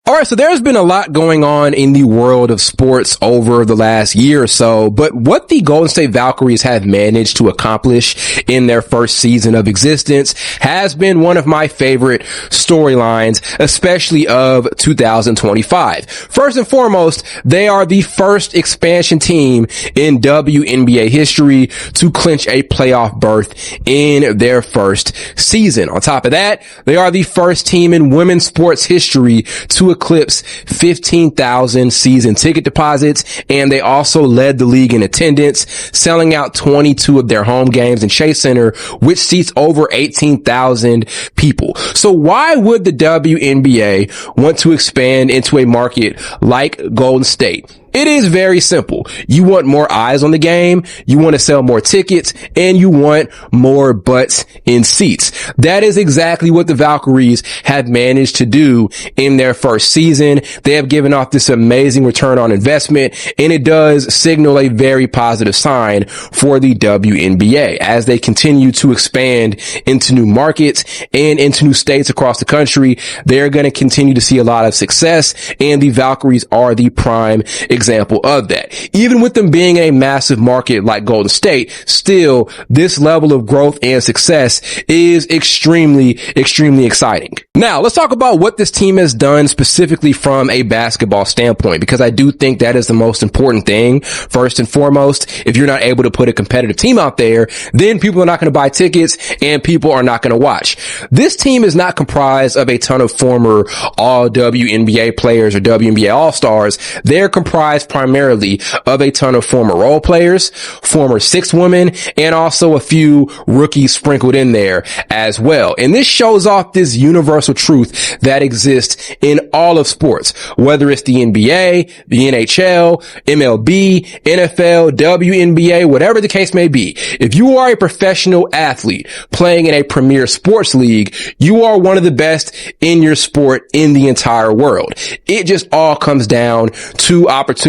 All right, so there's been a lot going on in the world of sports over the last year or so, but what the Golden State Valkyries have managed to accomplish in their first season of existence has been one of my favorite storylines, especially of 2025. First and foremost, they are the first expansion team in WNBA history to clinch a playoff berth in their first season. On top of that, they are the first team in women's sports history to eclipse 15,000 season ticket deposits, and they also led the league in attendance, selling out 22 of their home games in Chase Center, which seats over 18,000 people. So why would the WNBA want to expand into a market like Golden State? It is very simple. You want more eyes on the game, you want to sell more tickets, and you want more butts in seats. That is exactly what the Valkyries have managed to do in their first season. They have given off this amazing return on investment, and it does signal a very positive sign for the WNBA as they continue to expand into new markets and into new states across the country. They're going to continue to see a lot of success, and the Valkyries are the prime example of that. Even with them being a massive market like Golden State, still this level of growth and success is extremely exciting. Now, let's talk about what this team has done specifically from a basketball standpoint, because I do think that is the most important thing. First and foremost, if you're not able to put a competitive team out there, then people are not going to buy tickets and people are not going to watch. This team is not comprised of a ton of former all WNBA players or WNBA All-Stars. They're comprised primarily of a ton of former role players, former six women, and also a few rookies sprinkled in there as well. And this shows off this universal truth that exists in all of sports, whether it's the NBA, the NHL, MLB, NFL, WNBA, whatever the case may be. If you are a professional athlete playing in a premier sports league, you are one of the best in your sport in the entire world. It just all comes down to opportunity.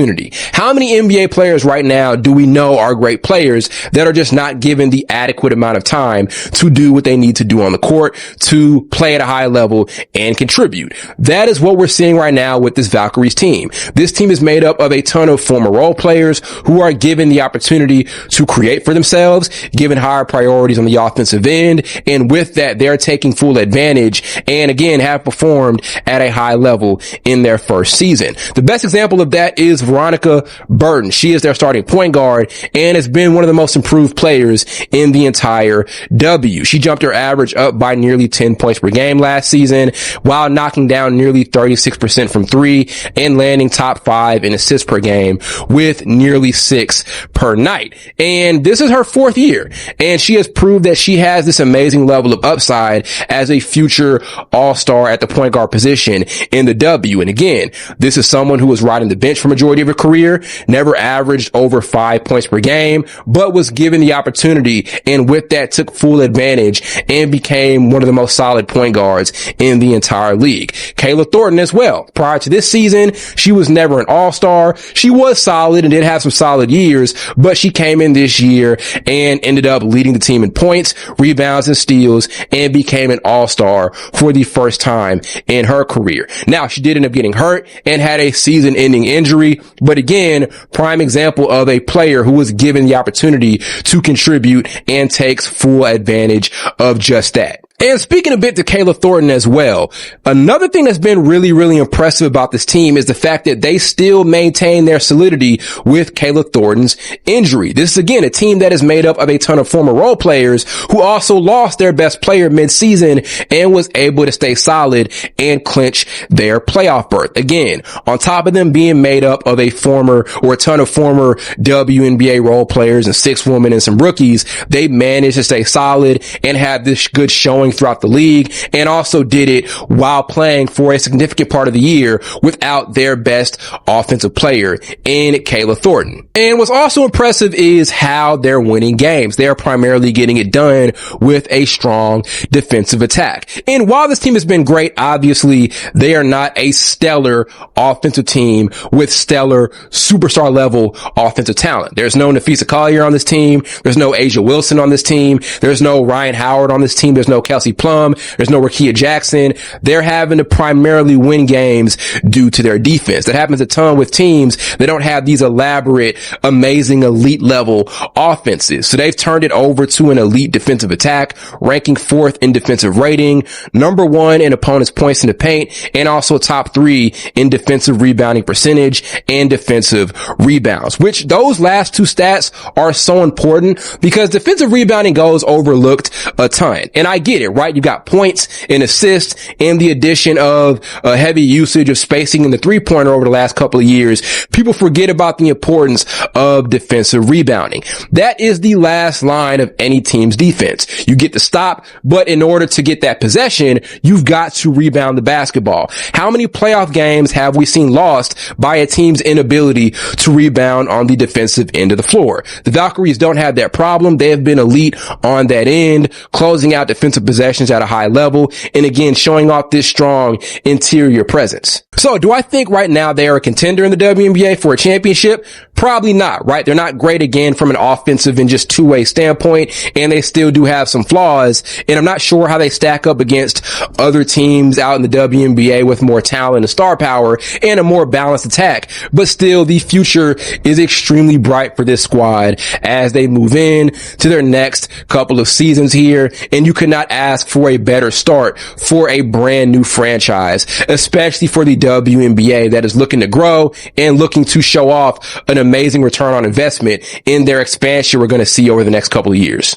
How many NBA players right now do we know are great players that are just not given the adequate amount of time to do what they need to do on the court, to play at a high level and contribute? That is what we're seeing right now with this Valkyries team. This team is made up of a ton of former role players who are given the opportunity to create for themselves, given higher priorities on the offensive end, and with that, they're taking full advantage and again have performed at a high level in their first season. The best example of that is Veronica Burton. She is their starting point guard and has been one of the most improved players in the entire W. She jumped her average up by nearly 10 points per game last season while knocking down nearly 36% from three and landing top 5 in assists per game with nearly 6 per night. And this is her 4th year, and she has proved that she has this amazing level of upside as a future all-star at the point guard position in the W. And again, this is someone who was riding the bench for majority of her career, never averaged over 5 points per game, but was given the opportunity, and with that took full advantage and became one of the most solid point guards in the entire league. Kayla Thornton as well. Prior to this season, she was never an all-star. She was solid and did have some solid years, but she came in this year and ended up leading the team in points, rebounds, and steals, and became an all-star for the first time in her career. Now, she did end up getting hurt and had a season-ending injury, but again, prime example of a player who was given the opportunity to contribute and takes full advantage of just that. And speaking a bit to Kayla Thornton as well, another thing that's been really impressive about this team is the fact that they still maintain their solidity with Kayla Thornton's injury. This is again a team that is made up of a ton of former role players who also lost their best player mid-season and was able to stay solid and clinch their playoff berth. Again, on top of them being made up of a ton of former WNBA role players and 6 women and some rookies, they managed to stay solid and have this good showing throughout the league, and also did it while playing for a significant part of the year without their best offensive player in Kayla Thornton. And what's also impressive is how they're winning games. They're primarily getting it done with a strong defensive attack. And while this team has been great, obviously they are not a stellar offensive team with stellar superstar level offensive talent. There's no Nafisa Collier on this team. There's no Asia Wilson on this team. There's no Ryan Howard on this team. There's no Kelly Kelsey Plum. There's no Rakia Jackson. They're having to primarily win games due to their defense. That happens a ton with teams that don't have these elaborate, amazing, elite level offenses. So they've turned it over to an elite defensive attack, ranking 4th in defensive rating, number 1 in opponents' points in the paint, and also top 3 in defensive rebounding percentage and defensive rebounds, which those last 2 stats are so important because defensive rebounding goes overlooked a ton. And I get it, right? You got points and assists and the addition of a heavy usage of spacing in the three-pointer over the last couple of years. People forget about the importance of defensive rebounding. That is the last line of any team's defense. You get to stop, but in order to get that possession, you've got to rebound the basketball. How many playoff games have we seen lost by a team's inability to rebound on the defensive end of the floor? The Valkyries don't have that problem. They have been elite on that end, closing out defensive possessions at a high level, and again, showing off this strong interior presence. So do I think right now they are a contender in the WNBA for a championship? Probably not, right? They're not great again from an offensive and just two-way standpoint, and they still do have some flaws, and I'm not sure how they stack up against other teams out in the WNBA with more talent and star power and a more balanced attack. But still, the future is extremely bright for this squad as they move in to their next couple of seasons here, and you could not ask for a better start for a brand new franchise, especially for the WNBA that is looking to grow and looking to show off an amazing return on investment in their expansion we're going to see over the next couple of years.